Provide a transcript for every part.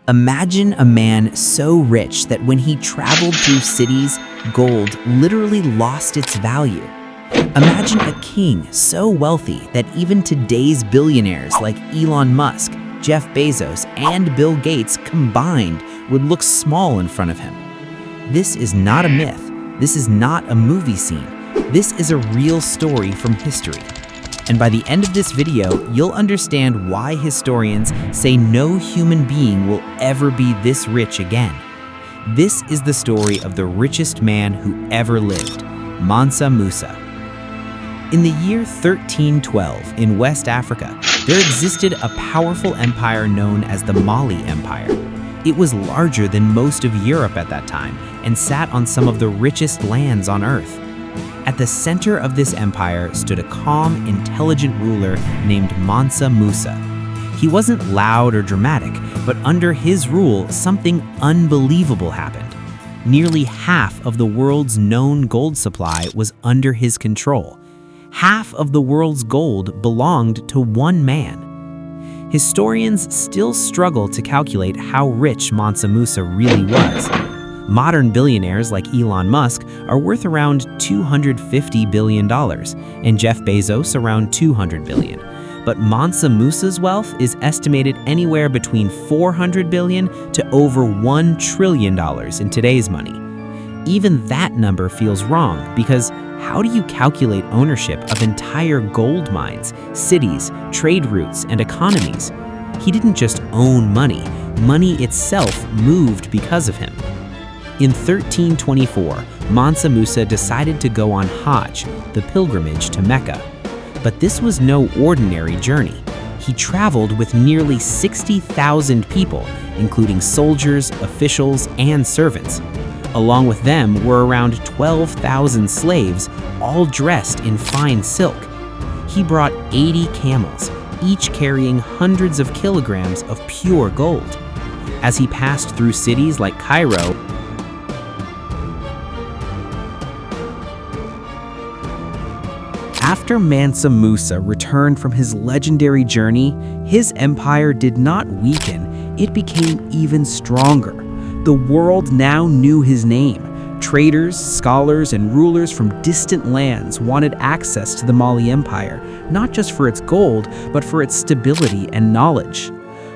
Imagine a man so rich that when he traveled through cities, gold literally lost its value. Imagine a king so wealthy that even today's billionaires like Elon Musk, Jeff Bezos, and Bill Gates combined would look small in front of him. This is not a myth. This is not a movie scene. This is a real story from history. And by the end of this video, you'll understand why historians say no human being will ever be this rich again. This is the story of the richest man who ever lived, Mansa Musa. In the year 1312 in West Africa, there existed a powerful empire known as the Mali Empire. It was larger than most of Europe at that time and sat on some of the richest lands on Earth. At the center of this empire stood a calm, intelligent ruler named Mansa Musa. He wasn't loud or dramatic, but under his rule, something unbelievable happened. Nearly half of the world's known gold supply was under his control. Half of the world's gold belonged to one man. Historians still struggle to calculate how rich Mansa Musa really was. Modern billionaires like Elon Musk are worth around $250 billion, and Jeff Bezos around $200 billion. But Mansa Musa's wealth is estimated anywhere between $400 billion to over $1 trillion in today's money. Even that number feels wrong because how do you calculate ownership of entire gold mines, cities, trade routes, and economies? He didn't just own money. Money itself moved because of him. In 1324, Mansa Musa decided to go on Hajj, the pilgrimage to Mecca. But this was no ordinary journey. He traveled with nearly 60,000 people, including soldiers, officials, and servants. Along with them were around 12,000 slaves, all dressed in fine silk. He brought 80 camels, each carrying hundreds of kilograms of pure gold. As he passed through cities like Cairo, after Mansa Musa returned from his legendary journey, his empire did not weaken, it became even stronger. The world now knew his name. Traders, scholars, and rulers from distant lands wanted access to the Mali Empire, not just for its gold, but for its stability and knowledge.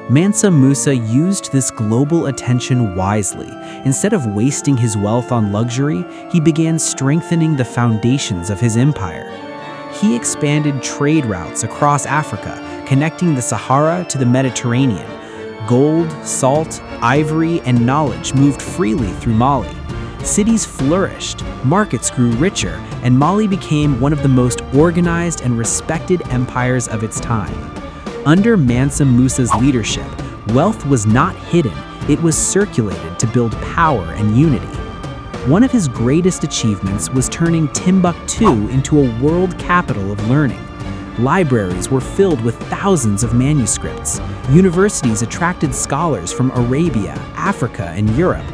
Mansa Musa used this global attention wisely. Instead of wasting his wealth on luxury, he began strengthening the foundations of his empire. He expanded trade routes across Africa, connecting the Sahara to the Mediterranean. Gold, salt, ivory, and knowledge moved freely through Mali. Cities flourished, markets grew richer, and Mali became one of the most organized and respected empires of its time. Under Mansa Musa's leadership, wealth was not hidden, it was circulated to build power and unity. One of his greatest achievements was turning Timbuktu into a world capital of learning. Libraries were filled with thousands of manuscripts. Universities attracted scholars from Arabia, Africa, and Europe.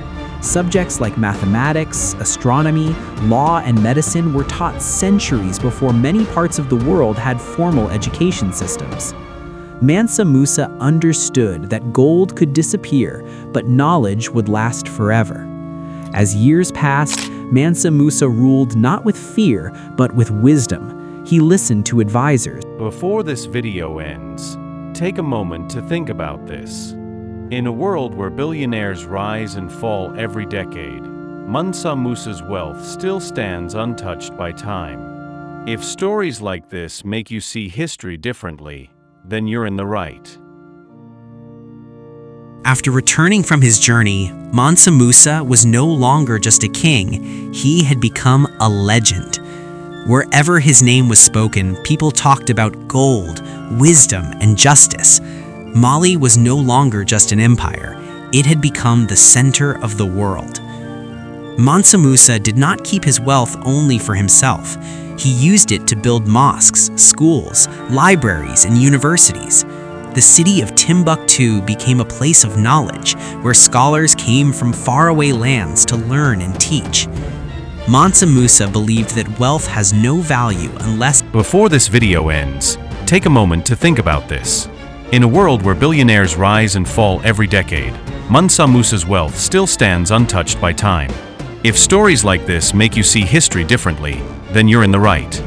Subjects like mathematics, astronomy, law, and medicine were taught centuries before many parts of the world had formal education systems. Mansa Musa understood that gold could disappear, but knowledge would last forever. As years passed, Mansa Musa ruled not with fear, but with wisdom. He listened to advisors. Before this video ends, take a moment to think about this. In a world where billionaires rise and fall every decade, Mansa Musa's wealth still stands untouched by time. If stories like this make you see history differently, then you're in the right. After returning from his journey, Mansa Musa was no longer just a king, he had become a legend. Wherever his name was spoken, people talked about gold, wisdom, and justice. Mali was no longer just an empire, it had become the center of the world. Mansa Musa did not keep his wealth only for himself. He used it to build mosques, schools, libraries, and universities. The city of Timbuktu became a place of knowledge, where scholars came from faraway lands to learn and teach. Mansa Musa believed that wealth has no value unless... Before this video ends, take a moment to think about this. In a world where billionaires rise and fall every decade, Mansa Musa's wealth still stands untouched by time. If stories like this make you see history differently, then you're in the right.